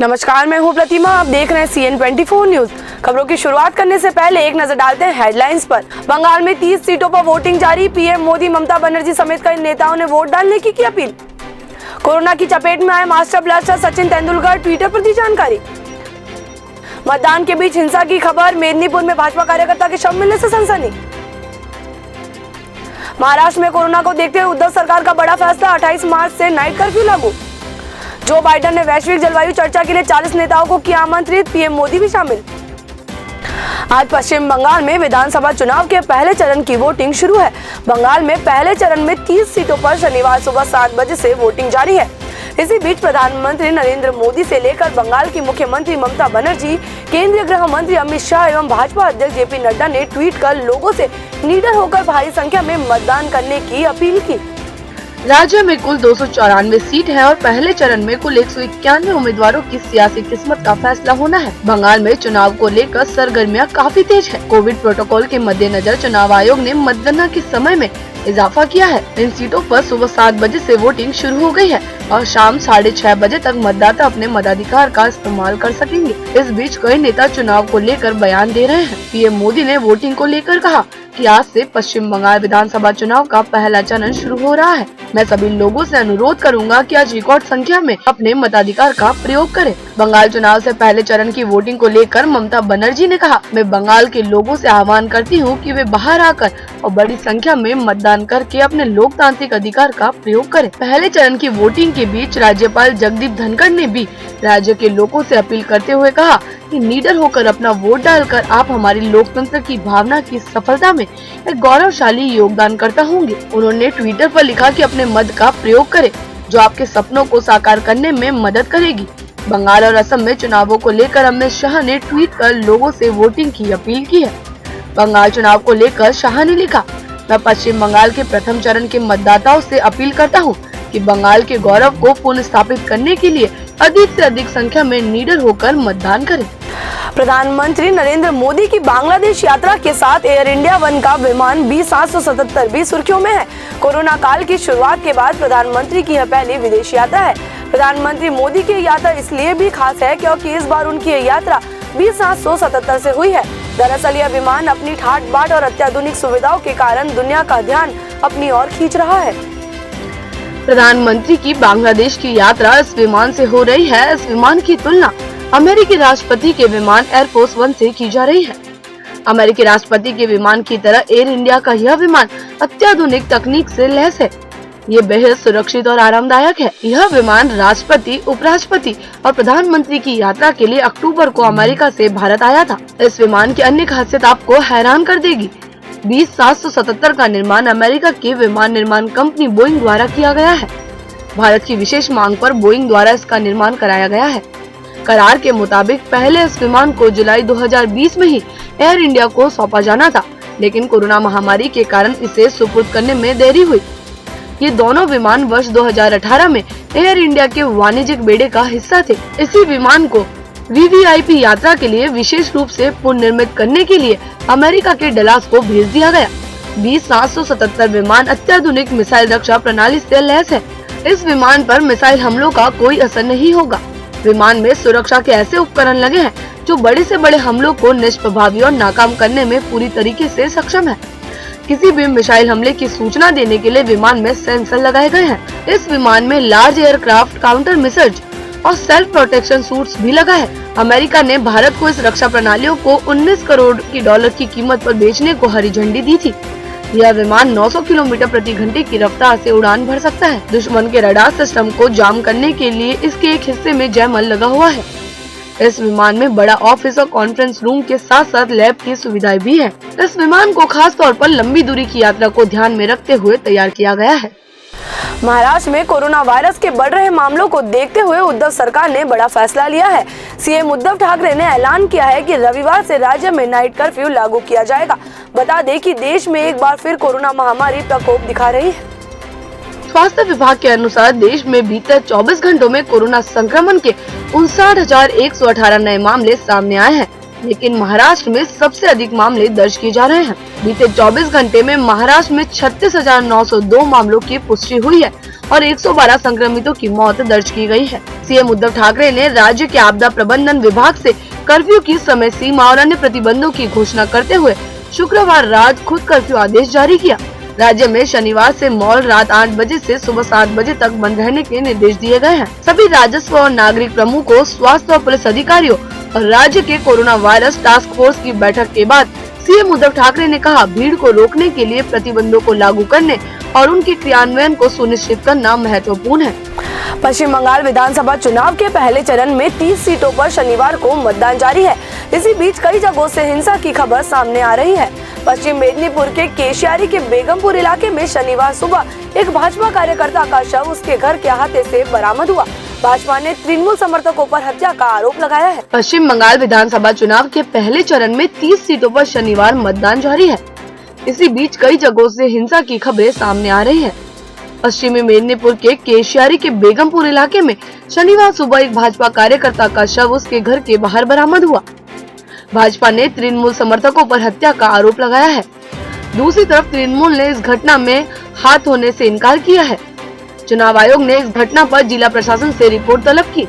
नमस्कार, मैं हूं प्रतिमा। आप देख रहे हैं CN24 न्यूज। खबरों की शुरुआत करने से पहले एक नजर डालते हैं हेडलाइंस पर। बंगाल में 30 सीटों पर वोटिंग जारी। पीएम मोदी, ममता बनर्जी समेत कई नेताओं ने वोट डालने की अपील। कोरोना की चपेट में आए master blaster Sachin Tendulkar, Twitter पर दी जानकारी। मतदान के बीच हिंसा की खबर। मेदिनीपुर में भाजपा कार्यकर्ता के शव मिलने से सनसनी। महाराष्ट्र में कोरोना को देखते हुए उद्धव सरकार का बड़ा फैसला, 28 मार्च से नाइट कर्फ्यू लागू। जो बाइडेन ने वैश्विक जलवायु चर्चा के लिए 40 नेताओं को किया आमंत्रित, पीएम मोदी भी शामिल। आज पश्चिम बंगाल में विधानसभा चुनाव के पहले चरण की वोटिंग शुरू है। बंगाल में पहले चरण में 30 सीटों पर शनिवार सुबह 7 बजे से वोटिंग जारी है। इसी बीच प्रधानमंत्री नरेंद्र मोदी से लेकर बंगाल की मुख्यमंत्री ममता बनर्जी, केंद्रीय गृह मंत्री अमित शाह एवं भाजपा अध्यक्ष जेपी नड्डा ने ट्वीट कर लोगों से निडर होकर भारी संख्या में मतदान करने की अपील की। राज्य में कुल 294 सीट है और पहले चरण में कुल 191 उम्मीदवारों की सियासी किस्मत का फैसला होना है। बंगाल में चुनाव को लेकर सरगर्मियां काफी तेज है। कोविड प्रोटोकॉल के मद्देनजर चुनाव आयोग ने मतगणना के समय में इजाफा किया है। इन सीटों पर सुबह 7 बजे से वोटिंग शुरू हो गई है और शाम 6:30 बजे तक मतदाता अपने मताधिकार का इस्तेमाल कर सकेंगे। इस बीच कई नेता चुनाव को लेकर बयान दे रहे हैं। पीएम मोदी ने वोटिंग को लेकर कहा कि आज से पश्चिम बंगाल विधानसभा चुनाव का पहला चरण शुरू हो रहा है। मैं सभी लोगों से अनुरोध करूंगा कि आज रिकॉर्ड संख्या में अपने मताधिकार का प्रयोग करें। बंगाल चुनाव से पहले चरण की वोटिंग को लेकर ममता बनर्जी ने कहा, मैं बंगाल के लोगों से आह्वान करती हूं कि वे बाहर आकर और बड़ी संख्या में मतदान करके अपने लोकतांत्रिक अधिकार का प्रयोग करें। पहले चरण की वोटिंग के बीच राज्यपाल जगदीप धनखड़ ने भी राज्य के लोगों से अपील करते हुए कहा कि निडर होकर अपना वोट डालकर आप हमारी लोकतंत्र की भावना की सफलता में एक गौरवशाली योगदान करता होंगे। उन्होंने ट्विटर पर लिखा कि अपने मत का प्रयोग करें जो आपके सपनों को साकार करने में मदद करेगी। बंगाल और असम में चुनावों को लेकर अमित शाह ने ट्वीट कर लोगों से वोटिंग की अपील की है। बंगाल चुनाव को लेकर शाह ने लिखा, मैं पश्चिम बंगाल के प्रथम चरण के मतदाताओं से अपील करता हूं कि बंगाल के गौरव को पुनः स्थापित करने के लिए अधिक से अधिक संख्या में निडर होकर मतदान करें। प्रधानमंत्री नरेंद्र मोदी की बांग्लादेश यात्रा के साथ एयर इंडिया वन का विमान B777 भी सुर्खियों में है। कोरोना काल की शुरुआत के बाद प्रधानमंत्री की यह पहली विदेश यात्रा है। प्रधानमंत्री मोदी की यात्रा इसलिए भी खास है क्योंकि इस बार उनकी यात्रा B777 से हुई है। दरअसल यह विमान अपनी ठाट बाट और अत्याधुनिक सुविधाओं के कारण दुनिया का ध्यान अपनी ओर खींच रहा है। प्रधानमंत्री की बांग्लादेश की यात्रा इस विमान से हो रही है। इस विमान की तुलना अमेरिकी राष्ट्रपति के विमान एयरफोर्स 1 से की जा रही है। अमेरिकी राष्ट्रपति के विमान की तरह एयर इंडिया का यह विमान अत्याधुनिक तकनीक से लैस है। ये बेहद सुरक्षित और आरामदायक है। यह विमान राष्ट्रपति, उपराष्ट्रपति और प्रधानमंत्री की यात्रा के लिए अक्टूबर को अमेरिका से भारत आया था। इस विमान की अन्य खासियत आपको हैरान कर देगी। B777 का निर्माण अमेरिका की विमान निर्माण कंपनी बोइंग द्वारा किया गया है। भारत की विशेष मांग पर बोइंग द्वारा इसका निर्माण कराया गया है। करार के मुताबिक पहले इस विमान को जुलाई 2020 में ही एयर इंडिया को सौंपा जाना था, लेकिन कोरोना महामारी के कारण इसे सुपुर्द करने में देरी हुई। ये दोनों विमान वर्ष 2018 में एयर इंडिया के वाणिज्यिक बेड़े का हिस्सा थे। इसी विमान को VVIP यात्रा के लिए विशेष रूप से पुनर्निर्मित करने के लिए अमेरिका के डलास को भेज दिया गया। B777 विमान अत्याधुनिक मिसाइल रक्षा प्रणाली से लैस है। इस विमान पर मिसाइल हमलों का कोई असर नहीं होगा। विमान में सुरक्षा के ऐसे उपकरण लगे हैं जो बड़े से बड़े हमलों को निष्प्रभावी और नाकाम करने में पूरी तरीके से सक्षम है। किसी भी मिसाइल हमले की सूचना देने के लिए विमान में सेंसर लगाए गए हैं। इस विमान में लार्ज एयरक्राफ्ट काउंटर मिसाइल्स और सेल्फ प्रोटेक्शन सूट्स भी लगा है। अमेरिका ने भारत को इस रक्षा प्रणालियों को 19 करोड़ डॉलर की कीमत पर बेचने को हरी झंडी दी थी। यह विमान 900 किलोमीटर प्रति घंटे की रफ्तार से उड़ान भर सकता है। दुश्मन के रडार सिस्टम को जाम करने के लिए इसके एक हिस्से में जैमर लगा हुआ है। इस विमान में बड़ा ऑफिस और कॉन्फ्रेंस रूम के साथ साथ लैब की सुविधाएं भी है। इस विमान को खास तौर पर लंबी दूरी की यात्रा को ध्यान में रखते हुए तैयार किया गया है। महाराष्ट्र में कोरोना वायरस के बढ़ रहे मामलों को देखते हुए उद्धव सरकार ने बड़ा फैसला लिया है। सीएम उद्धव ठाकरे ने ऐलान किया है कि रविवार से राज्य में नाइट कर्फ्यू लागू किया जाएगा। बता दें कि देश में एक बार फिर कोरोना महामारी प्रकोप दिखा रही है। स्वास्थ्य विभाग के अनुसार देश में बीते 24 घंटों में कोरोना संक्रमण के 59,118 नए मामले सामने आए हैं, लेकिन महाराष्ट्र में सबसे अधिक मामले दर्ज किए जा रहे हैं। बीते 24 घंटे में महाराष्ट्र में 36,902 मामलों की पुष्टि हुई है और 112 संक्रमितों की मौत दर्ज की गई है। सीएम उद्धव ठाकरे ने राज्य के आपदा प्रबंधन विभाग से कर्फ्यू की समय सीमा और अन्य प्रतिबंधों की घोषणा करते हुए शुक्रवार रात खुद कर्फ्यू आदेश जारी किया। राज्य में शनिवार से मॉल रात 8 बजे से सुबह 7 बजे तक बंद रहने के निर्देश दिए गए हैं। सभी राजस्व और नागरिक प्रमुखों, स्वास्थ्य और पुलिस अधिकारियों और राज्य के कोरोना वायरस टास्क फोर्स की बैठक के बाद सीएम उद्धव ठाकरे ने कहा, भीड़ को रोकने के लिए प्रतिबंधों को लागू करने और उनके क्रियान्वयन को सुनिश्चित करना महत्वपूर्ण है। पश्चिम बंगाल विधानसभा चुनाव के पहले चरण में 30 सीटों पर शनिवार को मतदान जारी है। इसी बीच कई जगहों से हिंसा की खबर सामने आ रही है। पश्चिम मेदिनीपुर के केशियारी के बेगमपुर इलाके में शनिवार सुबह एक भाजपा कार्यकर्ता का शव उसके घर के अहाते से बरामद हुआ। भाजपा ने तृणमूल समर्थकों पर हत्या का आरोप लगाया है। पश्चिम बंगाल विधानसभा चुनाव के पहले चरण में 30 सीटों पर शनिवार मतदान जारी है। इसी बीच कई जगहों से हिंसा की खबरें सामने आ रही है। पश्चिमी मेदिनीपुर के केशियारी के बेगमपुर इलाके में शनिवार सुबह एक भाजपा कार्यकर्ता का शव उसके घर के बाहर बरामद हुआ। भाजपा ने तृणमूल समर्थकों पर हत्या का आरोप लगाया है। दूसरी तरफ तृणमूल ने इस घटना में हाथ होने से इनकार किया है। चुनाव आयोग ने इस घटना पर जिला प्रशासन से रिपोर्ट तलब की।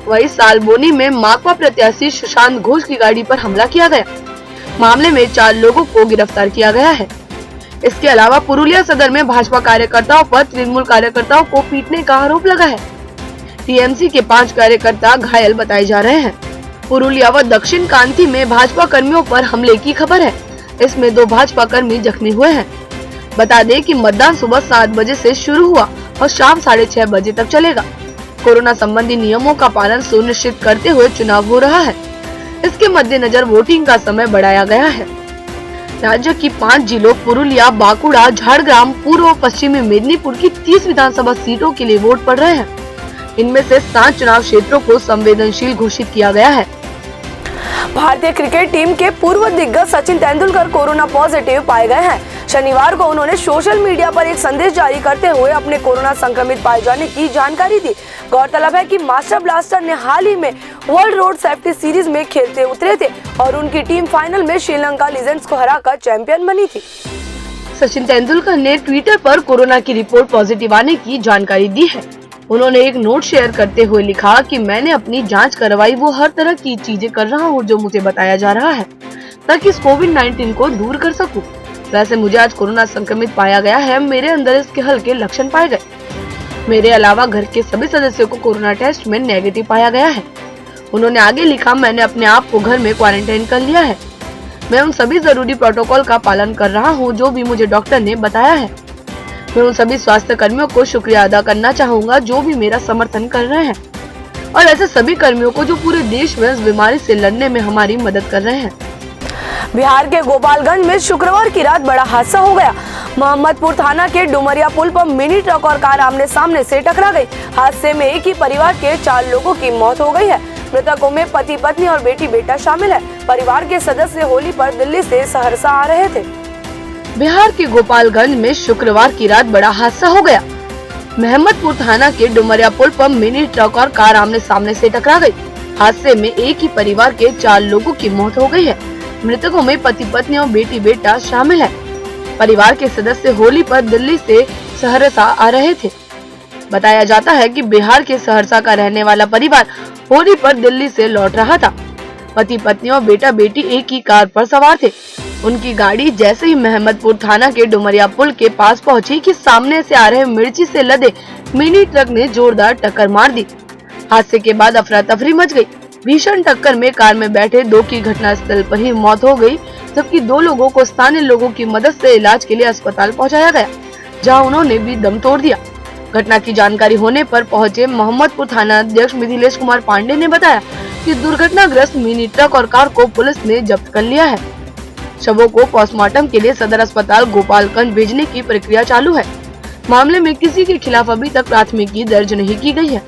वहीं सालबोनी में माकपा प्रत्याशी सुशांत घोष की गाड़ी पर हमला किया गया। मामले में 4 लोगों को गिरफ्तार किया गया है। इसके अलावा पुरुलिया सदर में भाजपा कार्यकर्ताओं पर तृणमूल कार्यकर्ताओं को पीटने का आरोप लगा है। टीएमसी के 5 कार्यकर्ता घायल बताए जा रहे हैं। पुरुलिया व दक्षिण कांती में भाजपा कर्मियों पर हमले की खबर है। इसमें 2 भाजपा कर्मी जख्मी हुए हैं। बता दें कि मतदान सुबह 7 बजे से शुरू हुआ और शाम 6:30 बजे तक चलेगा। कोरोना संबंधी नियमों का पालन सुनिश्चित करते हुए चुनाव हो रहा है। इसके मद्देनजर वोटिंग का समय बढ़ाया गया है। राज्य की 5 जिलों पुरुलिया, बांकुड़ा, झारग्राम, पूर्व और पश्चिमी मेदिनीपुर की 30 विधानसभा सीटों के लिए वोट पड़ रहे हैं। इनमें से 7 चुनाव क्षेत्रों को संवेदनशील घोषित किया गया है। भारतीय क्रिकेट टीम के पूर्व दिग्गज सचिन तेंदुलकर कोरोना पॉजिटिव पाए गए हैं। शनिवार को उन्होंने सोशल मीडिया पर एक संदेश जारी करते हुए अपने कोरोना संक्रमित पाए जाने की जानकारी दी। गौरतलब है कि मास्टर ब्लास्टर ने हाल ही में वर्ल्ड रोड सेफ्टी सीरीज में खेलते उतरे थे और उनकी टीम फाइनल में श्रीलंका लीजेंड्स को हराकर चैंपियन बनी थी। सचिन तेंदुलकर ने ट्विटर पर कोरोना की रिपोर्ट पॉजिटिव आने की जानकारी दी है। उन्होंने एक नोट शेयर करते हुए लिखा कि मैंने अपनी जांच करवाई, वो हर तरह की चीजें कर रहा हूँ जो मुझे बताया जा रहा है ताकि इस कोविड-19 को दूर कर सकूं। वैसे मुझे आज कोरोना संक्रमित पाया गया है। मेरे अंदर इसके हल्के लक्षण पाए गए। मेरे अलावा घर के सभी सदस्यों को कोरोना टेस्ट में नेगेटिव पाया गया है। उन्होंने आगे लिखा, मैंने अपने आप को घर में क्वारंटाइन कर लिया है। मैं उन सभी जरूरी प्रोटोकॉल का पालन कर रहा हूँ जो भी मुझे डॉक्टर ने बताया है। मैं उन सभी स्वास्थ्य कर्मियों को शुक्रिया अदा करना चाहूँगा जो भी मेरा समर्थन कर रहे हैं और ऐसे सभी कर्मियों को जो पूरे देश में इस बीमारी से लड़ने में हमारी मदद कर रहे हैं। बिहार के गोपालगंज में शुक्रवार की रात बड़ा हादसा हो गया। मोहम्मदपुर थाना के डुमरिया पुल पर मिनी ट्रक और कार आमने सामने से टकरा गई। हादसे में एक ही परिवार के 4 लोगों की मौत हो गई है। मृतकों में पति पत्नी और बेटी बेटा शामिल है। परिवार के सदस्य होली पर दिल्ली से सहरसा आ रहे थे। बिहार के गोपालगंज में शुक्रवार की रात बड़ा हादसा हो गया। मोहम्मदपुर थाना के डुमरिया पुल पर मिनी ट्रक और कार आमने सामने से टकरा गई। हादसे में एक ही परिवार के 4 लोगों की मौत हो गई है। मृतकों में पति पत्नी और बेटी बेटा शामिल है। परिवार के सदस्य होली पर दिल्ली से सहरसा आ रहे थे। बताया जाता है कि बिहार के सहरसा का रहने वाला परिवार होली पर दिल्ली से लौट रहा था। पति पत्नी और बेटा बेटी एक ही कार पर सवार थे। उनकी गाड़ी जैसे ही मोहम्मदपुर थाना के डुमरिया पुल के पास पहुंची कि सामने से आ रहे मिर्ची से लदे मिनी ट्रक ने जोरदार टक्कर मार दी। हादसे के बाद अफरा तफरी मच गई। भीषण टक्कर में कार में बैठे 2 की घटनास्थल पर ही मौत हो गई, जबकि 2 लोगों को स्थानीय लोगों की मदद से इलाज के लिए अस्पताल पहुंचाया गया, जहां उन्होंने भी दम तोड़ दिया। घटना की जानकारी होने पर पहुंचे मोहम्मदपुर थाना अध्यक्ष मिथिलेश कुमार पांडे ने बताया कि दुर्घटनाग्रस्त मिनी ट्रक और कार को पुलिस ने जब्त कर लिया है। शवों को पोस्टमार्टम के लिए सदर अस्पताल गोपालगंज भेजने की प्रक्रिया चालू है। मामले में किसी के खिलाफ अभी तक प्राथमिकी दर्ज नहीं की गई है।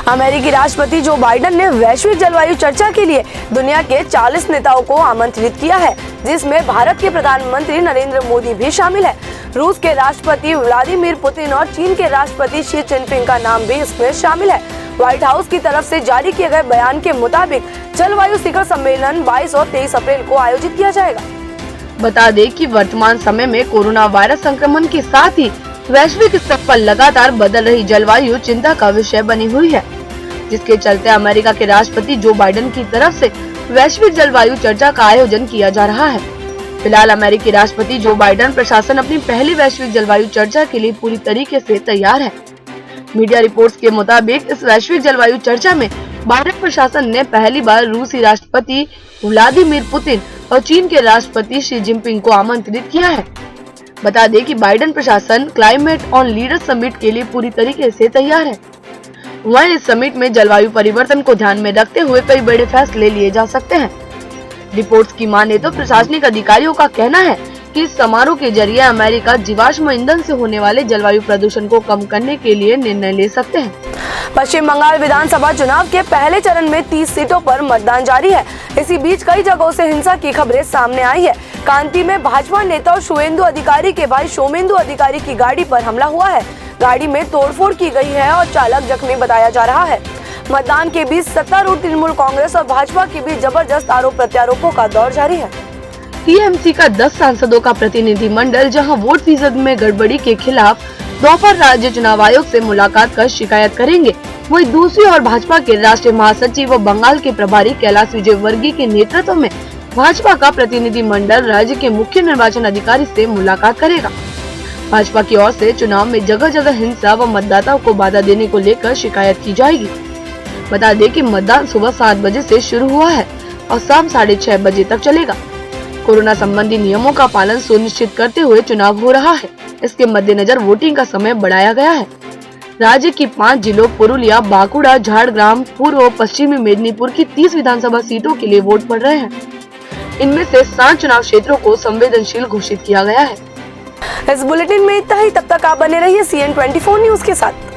अमेरिकी राष्ट्रपति जो बाइडेन ने वैश्विक जलवायु चर्चा के लिए दुनिया के 40 नेताओं को आमंत्रित किया है, जिसमें भारत के प्रधानमंत्री नरेंद्र मोदी भी शामिल है। रूस के राष्ट्रपति व्लादिमीर पुतिन और चीन के राष्ट्रपति शी जिनपिंग का नाम भी इसमें शामिल है। व्हाइट हाउस की तरफ से जारी किए गए बयान के मुताबिक जलवायु शिखर सम्मेलन 22 और 23 अप्रैल को आयोजित किया जाएगा। बता दें कि वर्तमान समय में कोरोना वायरस संक्रमण के साथ ही वैश्विक स्तर पर लगातार बदल रही जलवायु चिंता का विषय बनी हुई है। जिसके चलते अमेरिका के राष्ट्रपति जो बाइडेन की तरफ से वैश्विक जलवायु चर्चा का आयोजन किया जा रहा है। फिलहाल अमेरिकी राष्ट्रपति जो बाइडेन प्रशासन अपनी पहली वैश्विक जलवायु चर्चा के लिए पूरी तरीके से तैयार है। मीडिया रिपोर्ट्स के मुताबिक इस वैश्विक जलवायु चर्चा में बाइडेन प्रशासन ने पहली बार रूसी राष्ट्रपति व्लादिमीर पुतिन और चीन के राष्ट्रपति शी जिनपिंग को आमंत्रित किया है। बता दें कि बाइडेन प्रशासन क्लाइमेट ऑन लीडर्स समिट के लिए पूरी तरीके से तैयार है। वहीं इस समिट में जलवायु परिवर्तन को ध्यान में रखते हुए कई बड़े फैसले लिए जा सकते हैं। रिपोर्ट्स की माने तो प्रशासनिक अधिकारियों का कहना है कि इस समारोह के जरिए अमेरिका जीवाश्म ईंधन से होने वाले जलवायु प्रदूषण को कम करने के लिए निर्णय ले सकते हैं। पश्चिम बंगाल विधानसभा चुनाव के पहले चरण में 30 सीटों पर मतदान जारी है। इसी बीच कई जगहों से हिंसा की खबरें सामने आई है। कांती में भाजपा नेता और शुवेंदु अधिकारी के भाई सोमेंदु अधिकारी की गाड़ी पर हमला हुआ है। गाड़ी में तोड़फोड़ की गई है और चालक जख्मी बताया जा रहा है। मतदान के बीच सत्तारूढ़ तृणमूल कांग्रेस और भाजपा के बीच जबरदस्त आरोप प्रत्यारोपों का दौर जारी है। टीएमसी का 10 सांसदों का प्रतिनिधि मंडल जहां वोट फीसद में गड़बड़ी के खिलाफ दोपहर राज्य चुनाव आयोग से मुलाकात कर शिकायत करेंगे, वहीं दूसरी ओर भाजपा के राष्ट्रीय महासचिव व बंगाल के प्रभारी कैलाश विजयवर्गीय के नेतृत्व में भाजपा का प्रतिनिधि मंडल राज्य के मुख्य निर्वाचन अधिकारी से मुलाकात करेगा। भाजपा की ओर से चुनाव में जगह जगह हिंसा व मतदाताओं को बाधा देने को लेकर शिकायत की जाएगी। बता दें कि मतदान सुबह 7 बजे से शुरू हुआ है और शाम 6:30 बजे तक चलेगा। कोरोना संबंधी नियमों का पालन सुनिश्चित करते हुए चुनाव हो रहा है। इसके मद्देनजर वोटिंग का समय बढ़ाया गया है। राज्य की 5 जिलों पुरुलिया, बांकुड़ा, झारग्राम, पूर्व और पश्चिमी मेदिनीपुर की 30 विधानसभा सीटों के लिए वोट पड़ रहे हैं। इनमें से 7 चुनाव क्षेत्रों को संवेदनशील घोषित किया गया है। इस बुलेटिन में इतना ही। तब तक आप बने रहिए CN24 न्यूज के साथ।